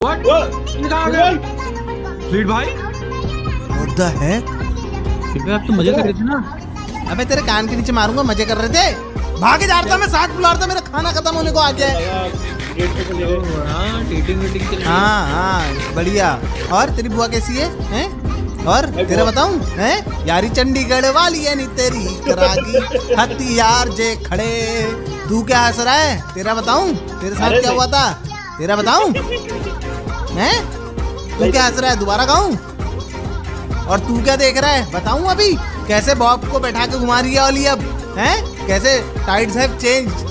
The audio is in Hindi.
What? ये कहाँ आ गया? स्वीट भाई, What the heck? स्वीट भाई आप तो मजे कर रहे थे ना? अबे तेरे कान के नीचे मारूंगा, मजे कर रहे थे। भागे जा रहा था मैं, साथ बुला रहा था, मेरा खाना खत्म होने को आ गया है। हाँ, टीटिंग चल रही है। हाँ बढ़िया। और तेरी बुआ कैसी है, हैं? और तेरा बताऊं, हैं? यारी चंडीगढ़ वाली है नी तेरी करागी हथियार जे खड़े। तू क्या हंस रहा है? तेरा बताऊं तेरे साथ क्या हुआ था? तेरा बताऊं, हैं? तू क्या हंस रहा है? दोबारा गाऊं? और तू क्या देख रहा है? बताऊं अभी कैसे बॉब को बैठा के घुमा रही है ओली अब, हैं? कैसे टाइड्स हैव चेंज्ड।